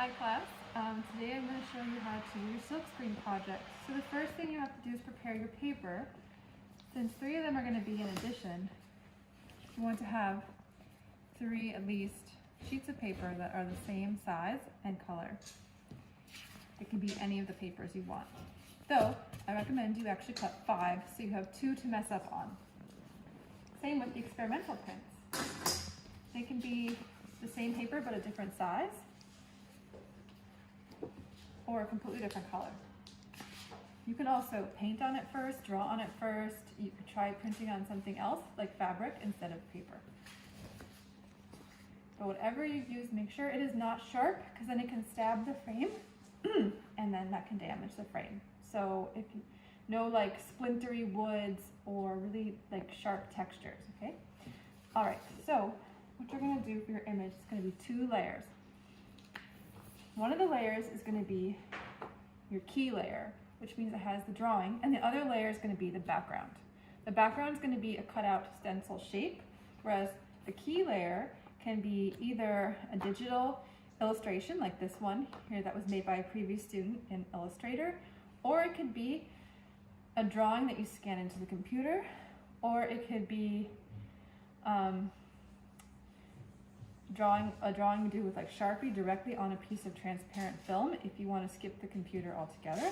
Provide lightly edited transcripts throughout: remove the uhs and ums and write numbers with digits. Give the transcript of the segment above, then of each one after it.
Hi class, today I'm going to show you how to do your Silkscreen project. So the first thing you have to do is prepare your paper. Since 3 of them are going to be in addition, you want to have 3 at least sheets of paper that are the same size and color. It can be any of the papers you want. Though, I recommend you actually cut 5 so you have 2 to mess up on. Same with the experimental prints. They can be the same paper but a different size, or a completely different color. You can also paint on it first, draw on it first. You could try printing on something else like fabric instead of paper. But whatever you use, make sure it is not sharp because then it can stab the frame and then that can damage the frame. So if you know, like splintery woods or really like sharp textures, okay? All right, so what you're gonna do for your image is gonna be 2 layers. One of the layers is going to be your key layer, which means it has the drawing, and the other layer is going to be the background. The background is going to be a cutout stencil shape, whereas the key layer can be either a digital illustration, like this one here that was made by a previous student in Illustrator, or it could be a drawing that you scan into the computer, or it could be a drawing you do with like Sharpie directly on a piece of transparent film if you want to skip the computer altogether.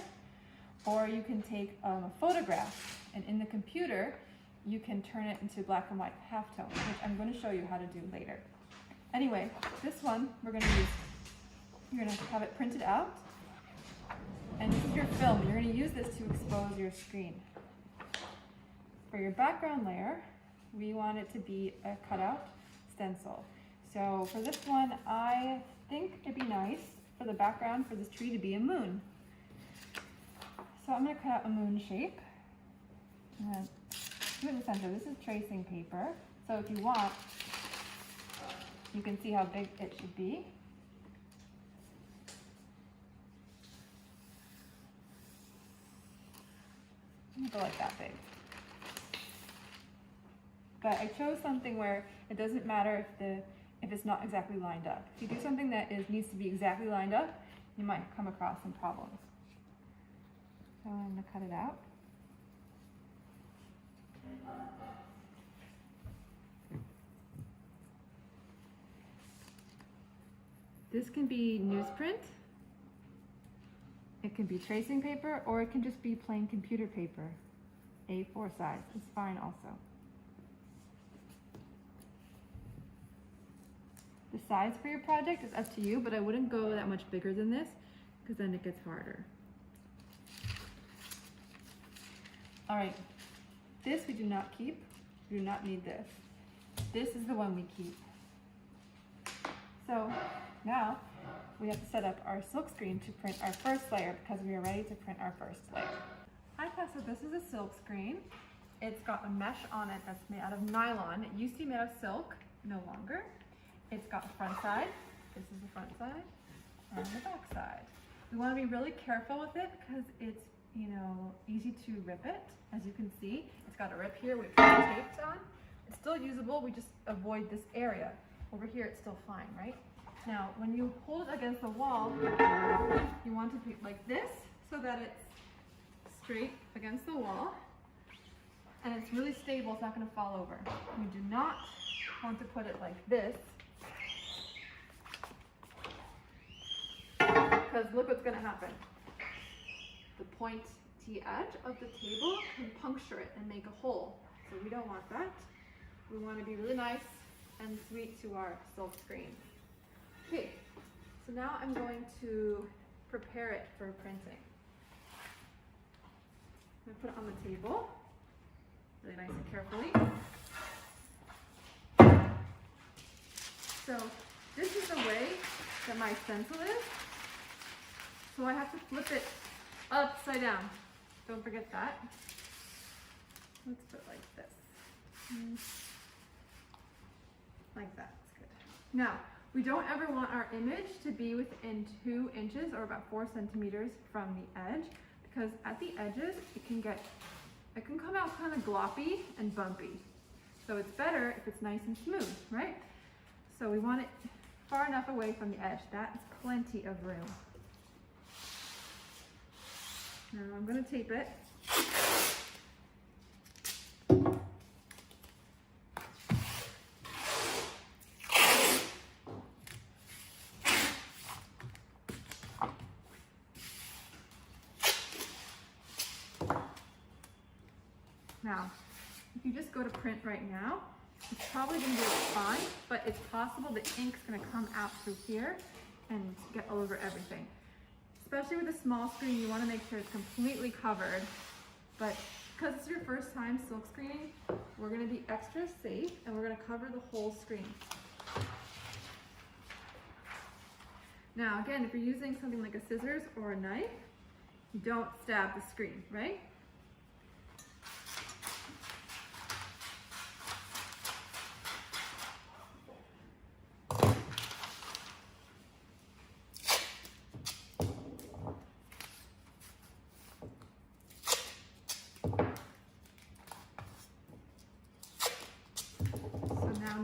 Or you can take a photograph, and in the computer you can turn it into black and white halftone, which I'm going to show you how to do later. Anyway, this one you're going to have it printed out, and this is your film. You're going to use this to expose your screen. For your background layer, we want it to be a cutout stencil. So for this one, I think it'd be nice for the background for this tree to be a moon. So I'm going to cut out a moon shape and do it in the center. This is tracing paper. So if you want, you can see how big it should be. Go like that big. But I chose something where it doesn't matter if it's not exactly lined up. If you do something that needs to be exactly lined up, you might come across some problems. So I'm going to cut it out. This can be newsprint, it can be tracing paper, or it can just be plain computer paper. A4 size is fine also. The size for your project is up to you, but I wouldn't go that much bigger than this because then it gets harder. All right, this we do not keep. We do not need this. This is the one we keep. So now we have to set up our Silkscreen to print our first layer because we are ready to print our first layer. Hi class, so this is a Silkscreen. It's got a mesh on it that's made out of nylon. It used to be made out of silk, no longer. It's got the front side, this is the front side, and the back side. We want to be really careful with it because it's, easy to rip it. As you can see, it's got a rip here, which is taped on. It's still usable, we just avoid this area. Over here, it's still fine, right? Now, when you hold it against the wall, you want to be like this so that it's straight against the wall, and it's really stable, it's not going to fall over. You do not want to put it like this, because look what's going to happen. The pointy edge of the table can puncture it and make a hole. So we don't want that. We want to be really nice and sweet to our Silkscreen. Okay, so now I'm going to prepare it for printing. I'm going to put it on the table, really nice and carefully. So this is the way that my stencil is. So I have to flip it upside down. Don't forget that. Let's put it like this. Like that, that's good. Now, we don't ever want our image to be within 2 inches or about 4 centimeters from the edge, because at the edges, it can come out kind of gloppy and bumpy. So it's better if it's nice and smooth, right? So we want it far enough away from the edge. That is plenty of room. Now I'm going to tape it. Now, if you just go to print right now, it's probably going to do fine, but it's possible the ink's going to come out through here and get all over everything. Especially with a small screen, you want to make sure it's completely covered. But because it's your first time silk screening, we're going to be extra safe and we're going to cover the whole screen. Now again, if you're using something like a scissors or a knife, don't stab the screen, right?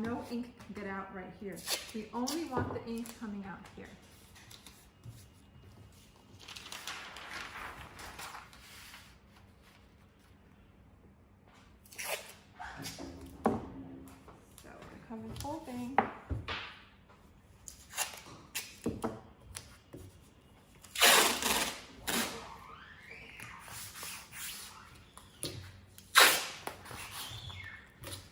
No ink can get out right here. We only want the ink coming out here. So we're going to cover the whole thing.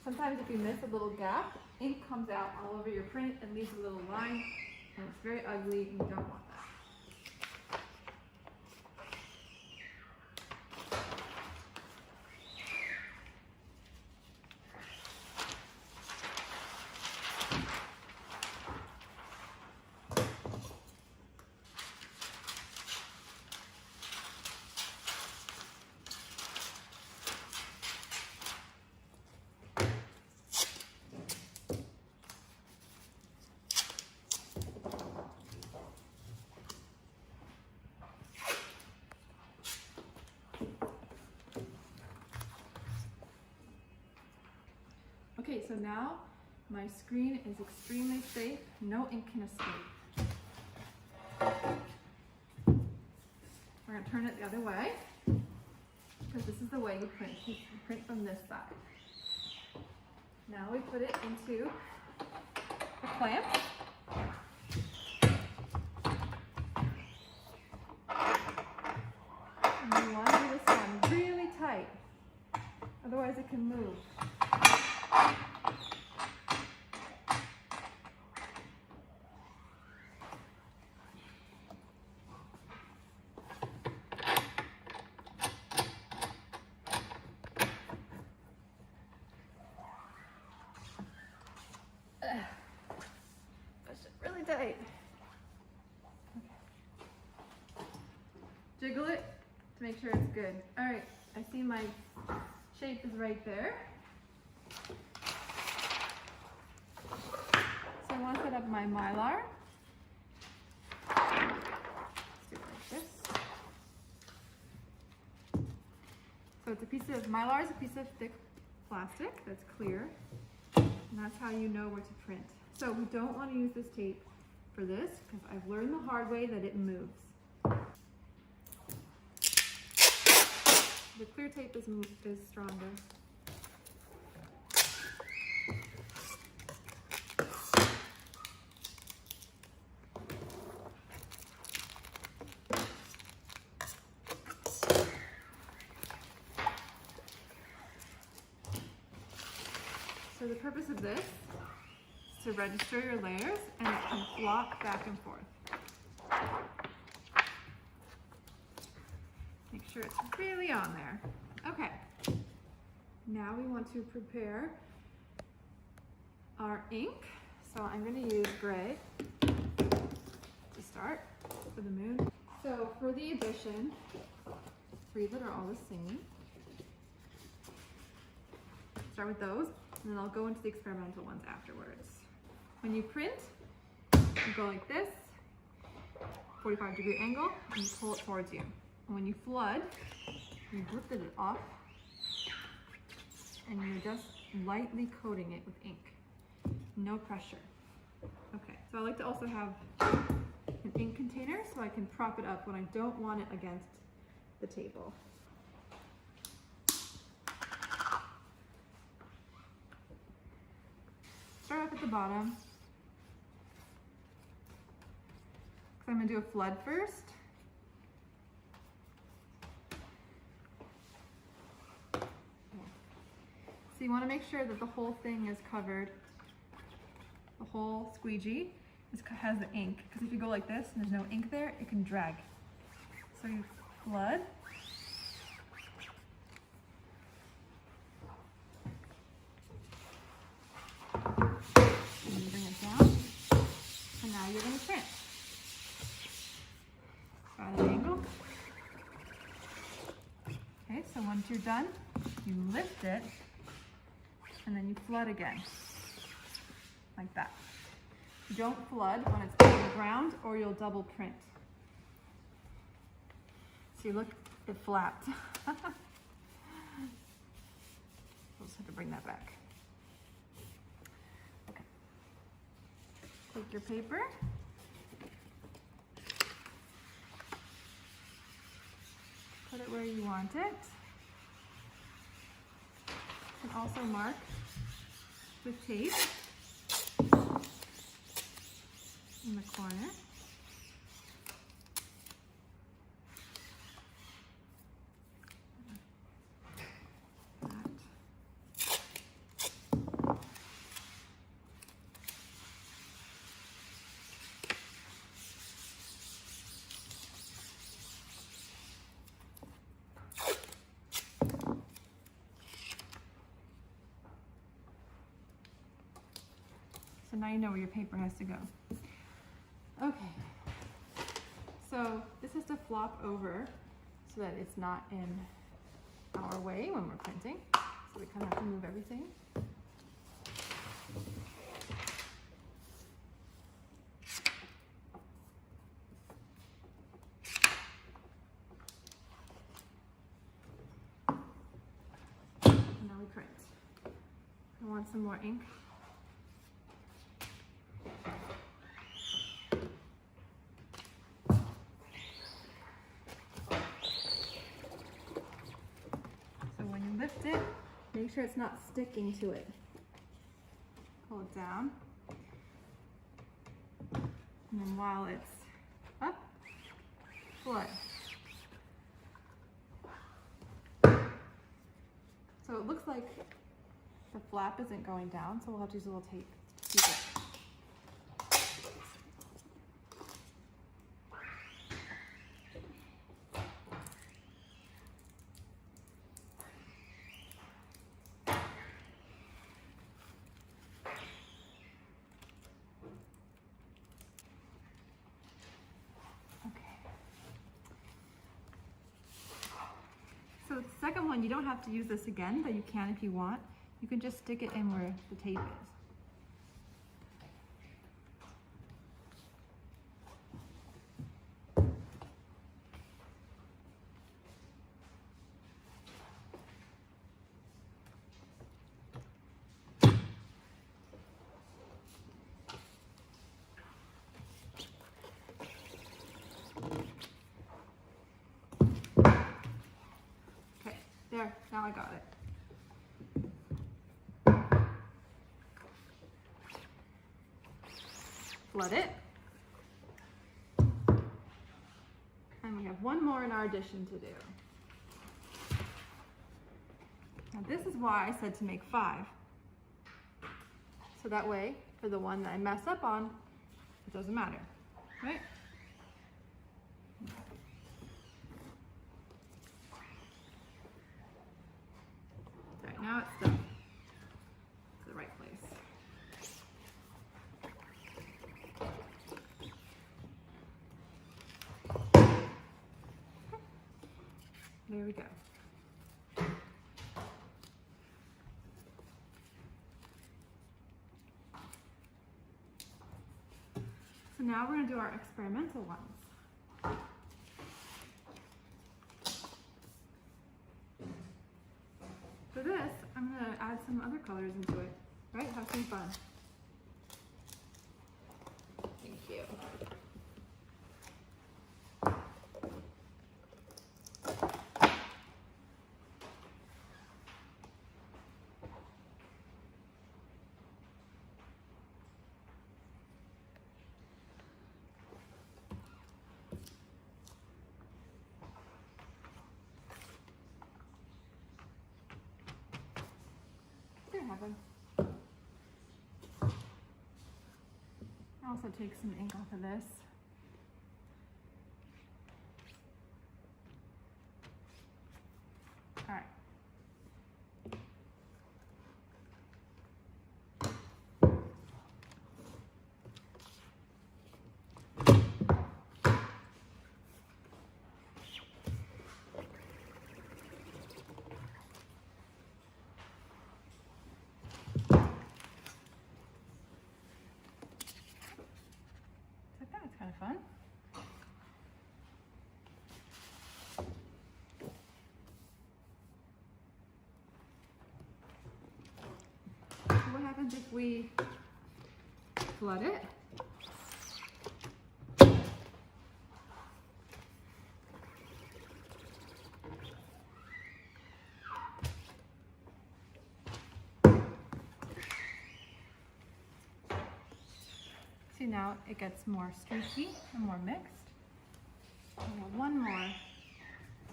Sometimes if you miss a little gap, ink comes out all over your print and leaves a little line, and it's very ugly and you don't want that. Okay, so now my screen is extremely safe. No ink can escape. We're going to turn it the other way because this is the way you print. You print from this side. Now we put it into the clamp. And you want to do this one really tight, otherwise it can move. Push it really tight. Okay. Jiggle it to make sure it's good. All right, I see my shape is right there. So I want to set up my Mylar. Let's do it like this. So it's a piece of, Mylar is a piece of thick plastic that's clear. And that's how you know where to print. So we don't want to use this tape for this because I've learned the hard way that it moves. The clear tape is stronger. So the purpose of this is to register your layers and it can flop back and forth. Make sure it's really on there. Okay, now we want to prepare our ink. So I'm going to use gray to start for the moon. So for the addition, three that are all the same. Start with those. And then I'll go into the experimental ones afterwards. When you print, you go like this, 45-degree angle, and you pull it towards you. And when you flood, you lift it off, and you're just lightly coating it with ink. No pressure. Okay, so I like to also have an ink container so I can prop it up when I don't want it against the table. Start off at the bottom, because I'm going to do a flood first. So you want to make sure that the whole thing is covered, the whole squeegee has the ink, because if you go like this and there's no ink there, it can drag. So you flood. And you bring it down, and now you're going to print. Got an angle. Okay, so once you're done, you lift it, and then you flood again, like that. You don't flood when it's on the ground or you'll double print. See, look, it flapped. We'll just have to bring that back. Okay. Take your paper. Put it where you want it. You can also mark with tape in the corner. So now you know where your paper has to go. Okay, so this has to flop over so that it's not in our way when we're printing. So we kind of have to move everything. And now we print. I want some more ink. Lift it, make sure it's not sticking to it. Pull it down. And then while it's up, flood. So it looks like the flap isn't going down, so we'll have to use a little tape to keep it. So the second one, you don't have to use this again, but you can if you want. You can just stick it in where the tape is. There, now I got it. Flood it. And we have one more in our addition to do. Now this is why I said to make 5. So that way, for the one that I mess up on, it doesn't matter, right? Now it's stuck to the right place. There we go. So now we're going to do our experimental ones. For this, I'm going to add some other colors into it, right? Have some fun. also take some ink off of this. All right. That's kind of fun. So what happens if we flood it? See, now it gets more streaky and more mixed. We have one more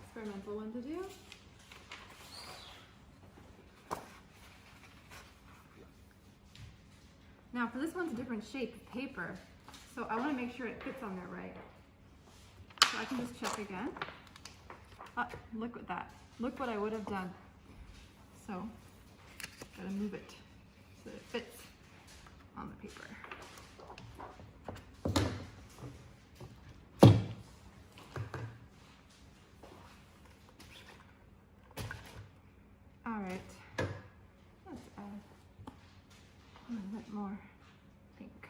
experimental one to do. Now for this one's a different shape of paper, so I want to make sure it fits on there right. So I can just check again. Look at that. Look what I would have done. So, gotta move it so that it fits on the paper. All right, let's add a little bit more pink.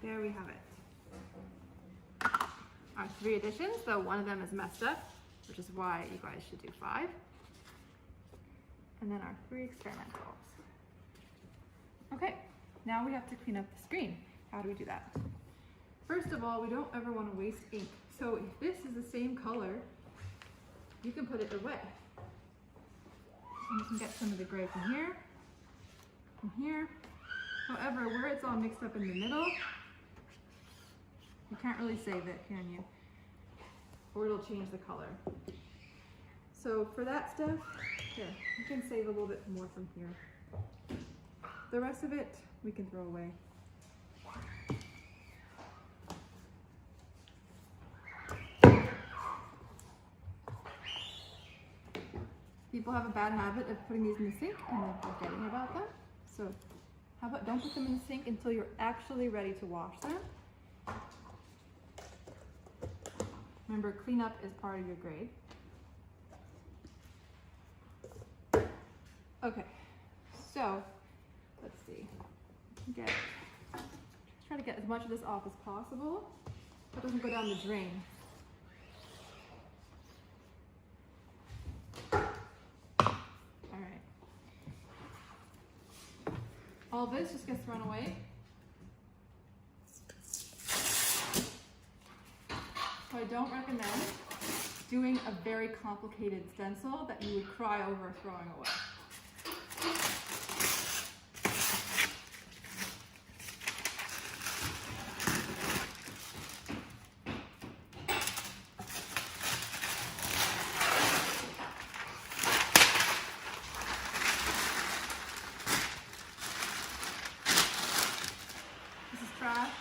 There we have it. Our 3 additions, though one of them is messed up, which is why you guys should do 5. And then our 3 experimentals. Okay, now we have to clean up the screen. How do we do that? First of all, we don't ever want to waste ink. So if this is the same color, you can put it away. And you can get some of the gray from here. However, where it's all mixed up in the middle, you can't really save it, can you? Or it'll change the color. So for that stuff, here, you can save a little bit more from here. The rest of it, we can throw away. People have a bad habit of putting these in the sink and then forgetting about them. So how about don't put them in the sink until you're actually ready to wash them. Remember, cleanup is part of your grade. Okay, so let's see. Try to get as much of this off as possible so it doesn't go down the drain. All right. All this just gets thrown away. So I don't recommend doing a very complicated stencil that you would cry over throwing away. This is trash.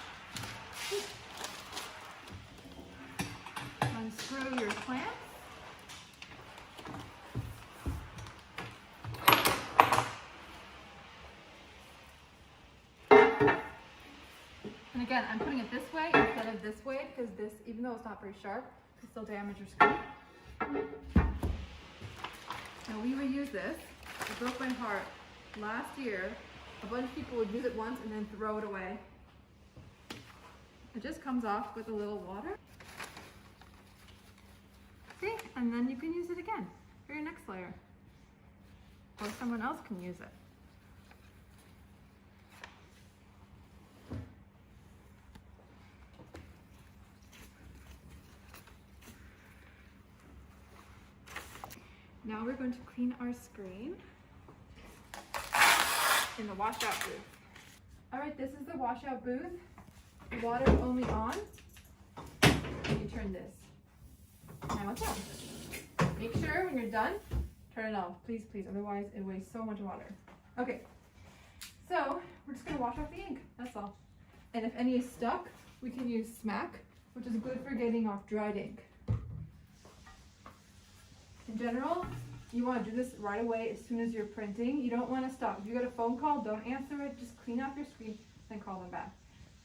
Unscrew your clamp. And again, I'm putting it this way instead of this way because this, even though it's not very sharp, can still damage your screen. Now we reuse this. It broke my heart. Last year, a bunch of people would use it once and then throw it away. It just comes off with a little water. See? And then you can use it again for your next layer. Or someone else can use it. Now we're going to clean our screen in the washout booth. All right, this is the washout booth. The water is only on when you turn this. Now it's on. Make sure when you're done, turn it off, please, please, otherwise it wastes so much water. Okay, so we're just gonna wash off the ink, that's all. And if any is stuck, we can use smack, which is good for getting off dried ink. In general, you want to do this right away as soon as you're printing. You don't want to stop. If you get a phone call, don't answer it, just clean up your screen, then call them back.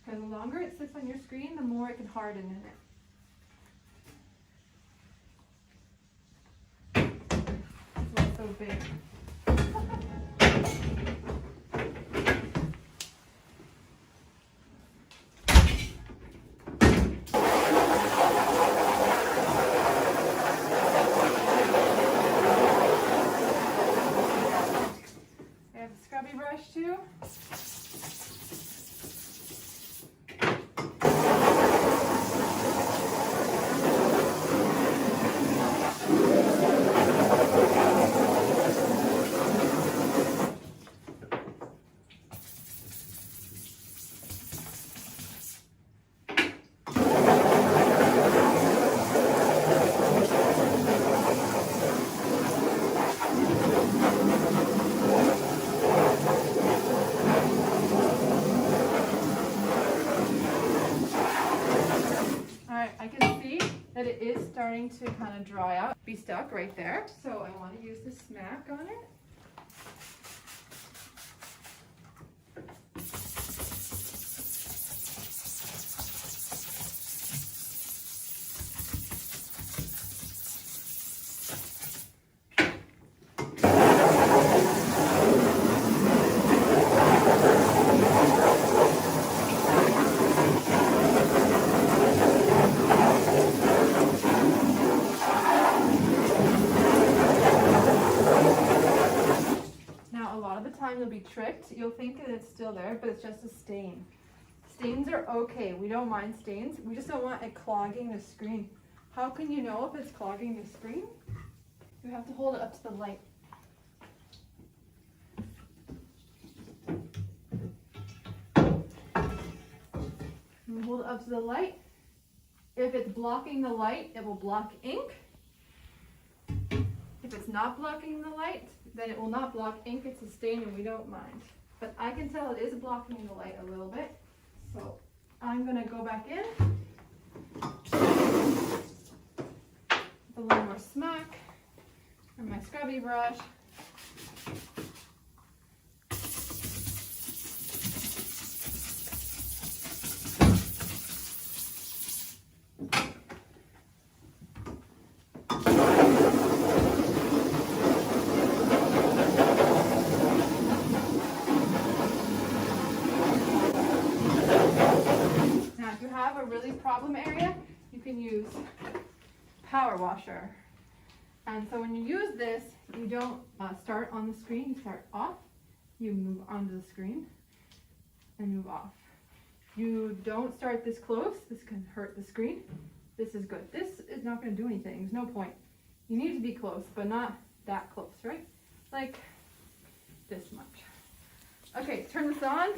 Because the longer it sits on your screen, the more it can harden in it. That's why it's so big. I have a scrubby brush too. I can see that it is starting to kind of dry out, be stuck right there. So I want to use the smack on it. You'll be tricked. You'll think that it's still there, but it's just a stain. Stains are okay. We don't mind stains. We just don't want it clogging the screen. How can you know if it's clogging the screen? You have to hold it up to the light. And hold it up to the light. If it's blocking the light, it will block ink. If it's not blocking the light, then it will not block ink. It's a stain and we don't mind. But I can tell it is blocking the light a little bit. So I'm going to go back in with a little more smack and my scrubby brush. Really problem area, you can use power washer. And so when you use this, you don't start on the screen, you start off, you move onto the screen and move off. You don't start this close, this can hurt the screen. This is good. This is not going to do anything, there's no point. You need to be close, but not that close, right? Like this much. Okay, turn this on.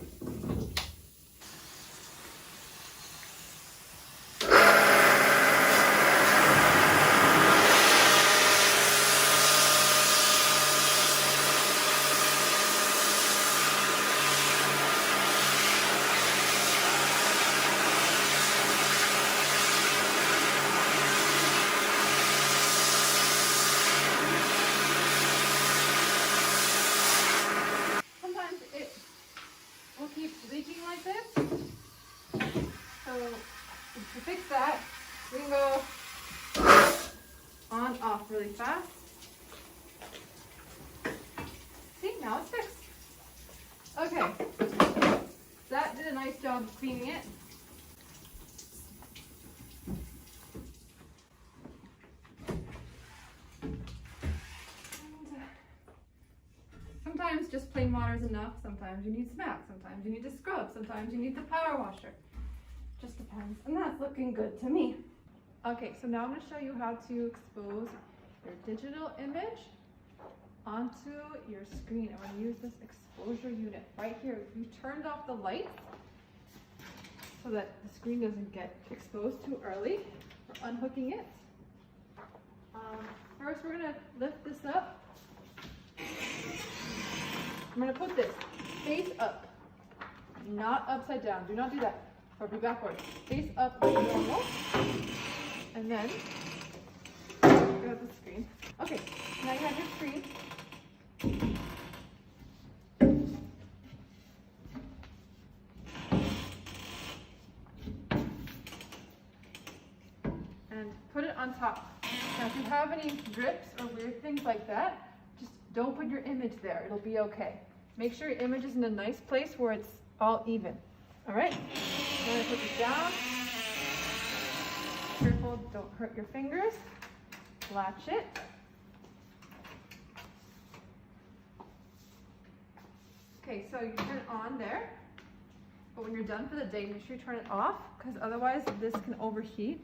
Leaking like this. So to fix that, we can go on, off really fast. See, now it's fixed. Okay, that did a nice job of cleaning it. Sometimes just plain water is enough, sometimes you need smack, sometimes you need to scrub, sometimes you need the power washer. Just depends, and that's looking good to me. Okay, so now I'm going to show you how to expose your digital image onto your screen. I'm going to use this exposure unit right here. You turned off the lights, so that the screen doesn't get exposed too early. We're unhooking it. First, we're gonna lift this up. I'm gonna put this face up, not upside down. Do not do that, or be backwards. Face up like normal, and then grab the screen. Okay, now you have your screen. And put it on top. Now, if you have any drips or weird things like that, just don't put your image there. It'll be okay. Make sure your image is in a nice place where it's all even. All right? I'm going to put this down. Careful, don't hurt your fingers. Latch it. Okay, so you turn it on there. But when you're done for the day, make sure you turn it off, because otherwise this can overheat.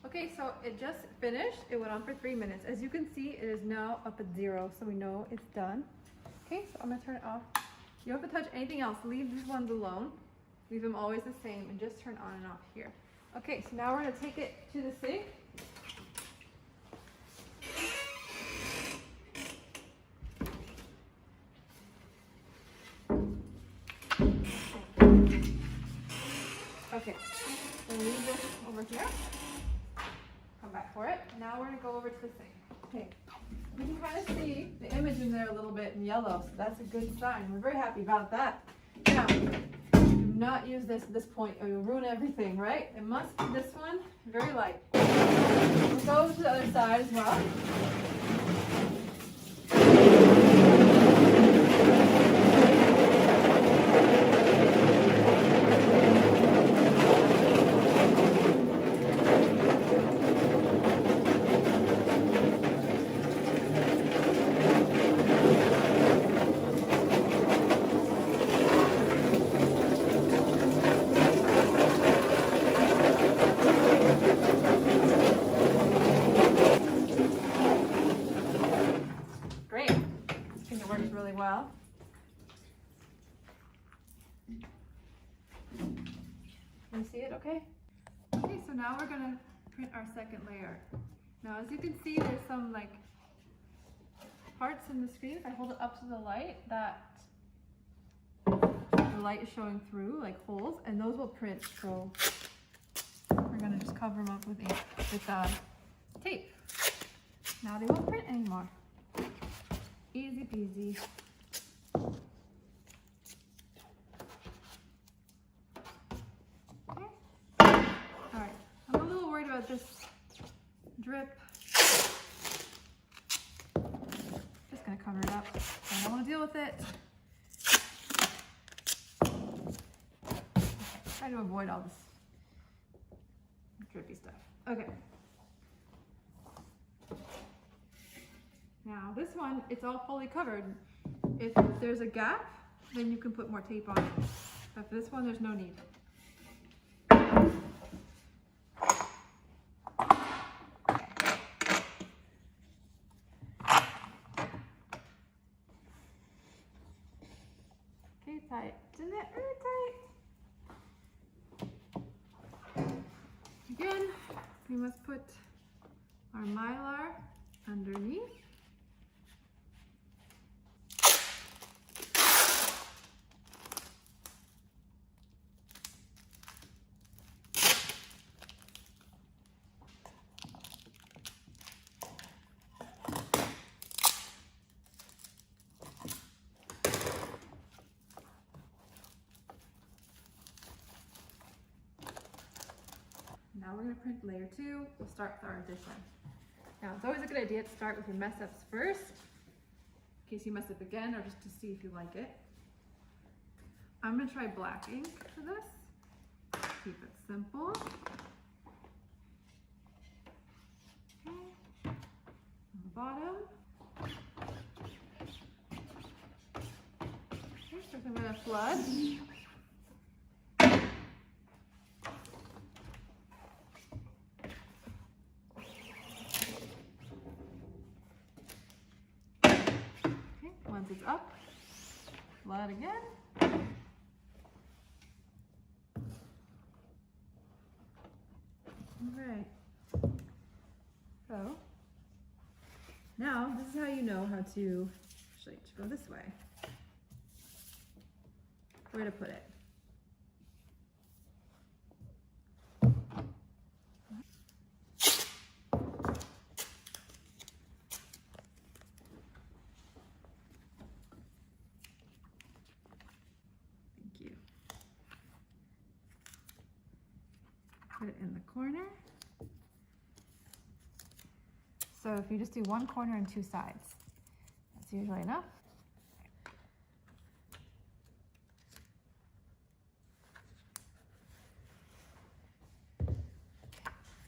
Okay, so it just finished. It went on for 3 minutes. As you can see, it is now up at 0, so we know it's done. Okay, so I'm gonna turn it off. You don't have to touch anything else. Leave these ones alone. Leave them always the same and just turn on and off here. Okay, so now we're gonna take it to the sink. Okay, so leave this over here. Come back for it. Now we're gonna go over to the sink. Okay, you can kind of see the image in there a little bit in yellow, so that's a good sign. We're very happy about that. Now, do not use this at this point or you'll ruin everything, right? It must be this one, very light. We'll go to the other side as well. Well, can you see it okay? Okay, so now we're gonna print our second layer. Now, as you can see, there's some like parts in the screen. If I hold it up to the light, that the light is showing through, like holes, and those will print. So we're gonna just cover them up with tape. Now they won't print anymore. Easy peasy. Okay. Alright, I'm a little worried about this drip. Just gonna cover it up. I don't want to deal with it. Try to avoid all this drippy stuff. Okay. Now this one, it's all fully covered. If there's a gap, then you can put more tape on it. But for this one, there's no need. Okay, tight. Isn't it really tight? Again, we must put our Mylar underneath. Now we're going to print layer 2. We'll start with our addition. Now it's always a good idea to start with your mess ups first, in case you mess up again or just to see if you like it. I'm going to try black ink for this. Keep it simple. Okay. On the bottom. Okay, so I'm going to flood. Flood again. Alright, so now this is how you know how to, actually to go this way, where to put it. Thank you. Put it in the corner. So if you just do one corner and two sides, that's usually enough.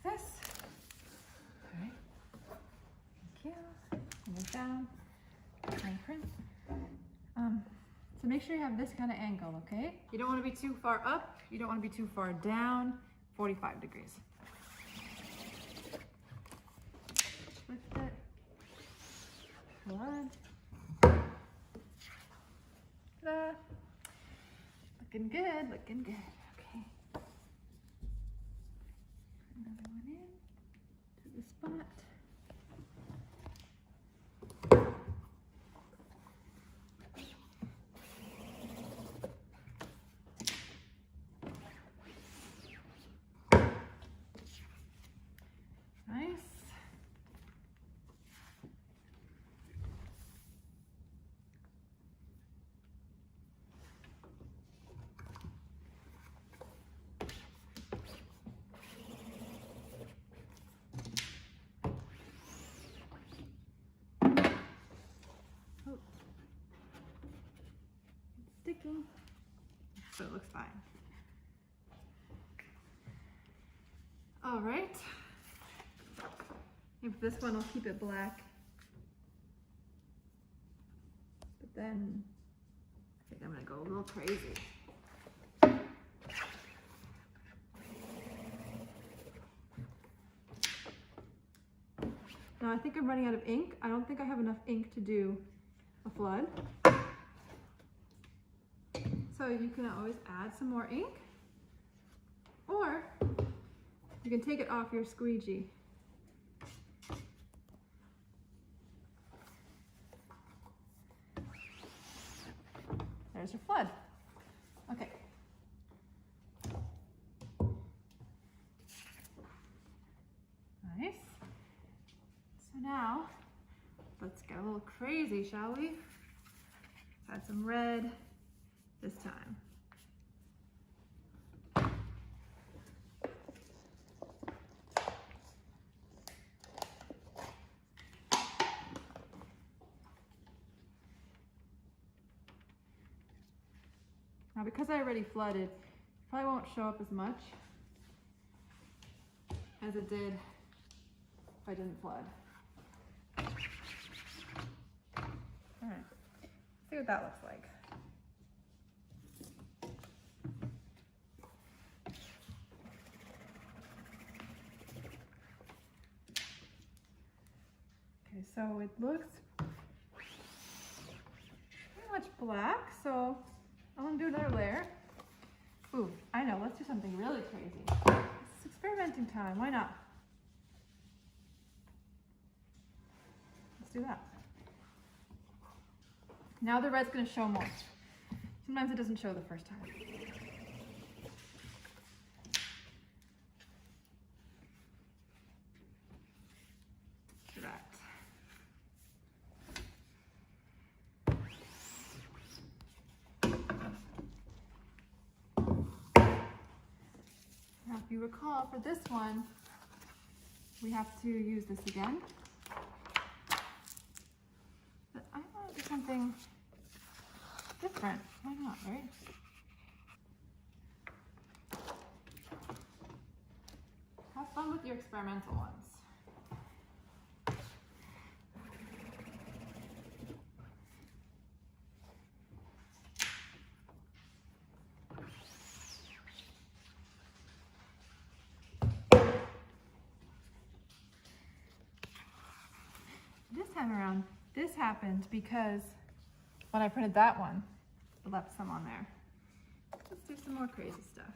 This. All right. Thank you. Move it down. And print. So make sure you have this kind of angle, okay? You don't want to be too far up. You don't want to be too far down. 45 degrees. Lift it. Flood. Ta-da. Looking good, looking good. Okay. Another one in to the spot. Nice. Oh. It's sticking, so it looks fine. All right. If this one, I'll keep it black. But then I think I'm gonna go a little crazy. Now I think I'm running out of ink. I don't think I have enough ink to do a flood. So you can always add some more ink, or you can take it off your squeegee. There's your flood. Okay. Nice. So now, let's get a little crazy, shall we? Let's add some red this time. Now because I already flooded, it probably won't show up as much as it did if I didn't flood. All right, let's see what that looks like. Okay, so it looks pretty much black, so I'm gonna do another layer. Ooh, I know, let's do something really crazy. It's experimenting time, why not? Let's do that. Now the red's gonna show more. Sometimes it doesn't show the first time. Correct. Now if you recall, for this one, we have to use this again. But I want to do something different. Why not, right? Have fun with your experimental ones. This time around, this happened because when I printed that one, I left some on there. Let's do some more crazy stuff.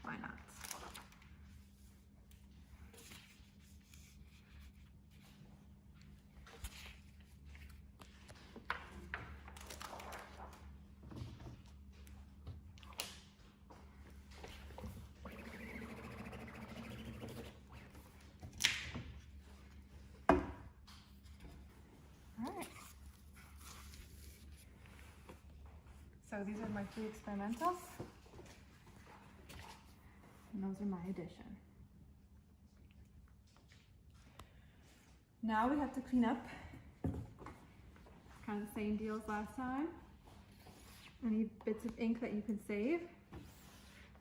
Why not? So these are my 3 experimentals, and those are my addition. Now we have to clean up, kind of the same deal as last time. Any bits of ink that you can save,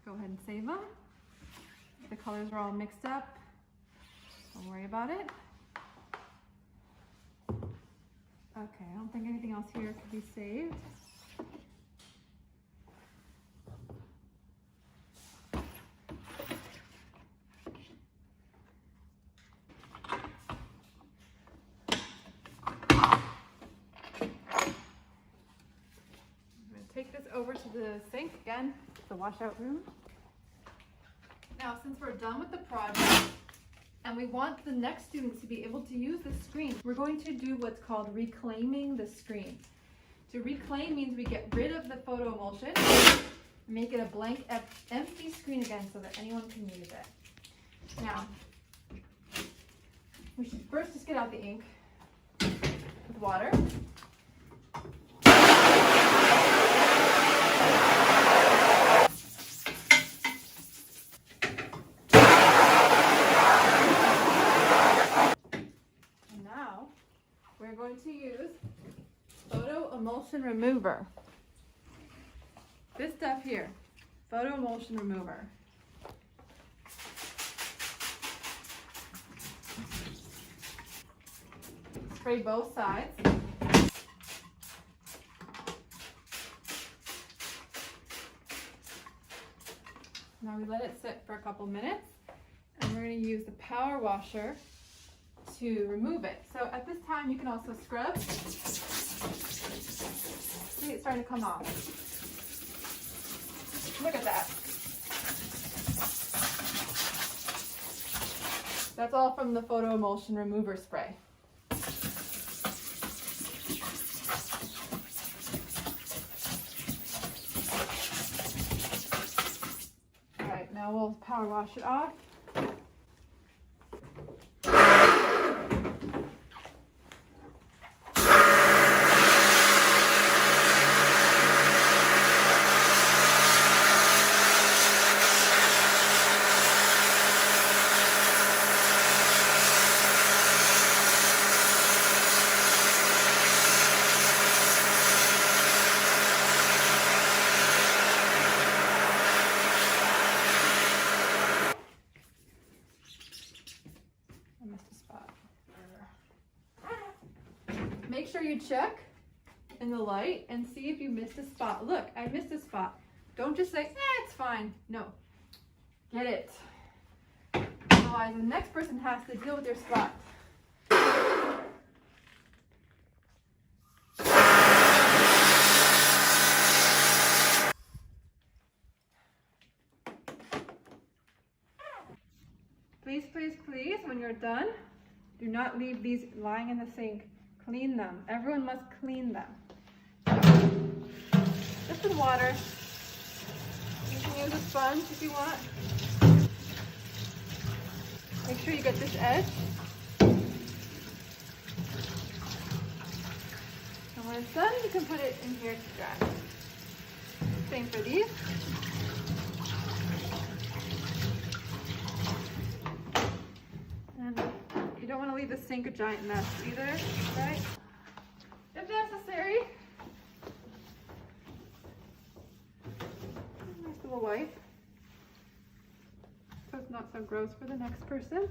go ahead and save them. The colors are all mixed up, don't worry about it. Okay, I don't think anything else here could be saved. Take this over to the sink again, the washout room. Now, since we're done with the project and we want the next students to be able to use the screen, we're going to do what's called reclaiming the screen. To reclaim means we get rid of the photo emulsion, make it a blank, empty screen again so that anyone can use it. Now, we should first just get out the ink with water. We're going to use photo emulsion remover. This stuff here, photo emulsion remover. Spray both sides. Now we let it sit for a couple minutes, and we're going to use the power washer to remove it. So at this time you can also scrub. See, it's starting to come off. Look at that. That's all from the photo emulsion remover spray. All right, now we'll power wash it off. Make sure you check in the light and see if you missed a spot. Look, I missed a spot. Don't just say, it's fine. No, get it. Otherwise, the next person has to deal with your spot. Please, please, please, when you're done, do not leave these lying in the sink. Clean them. Everyone must clean them. Just with water. You can use a sponge if you want. Make sure you get this edge. And when it's done, you can put it in here to dry. Same for these. And you don't want to leave the sink a giant mess either, right? If necessary. Nice little wipe. So it's not so gross for the next person.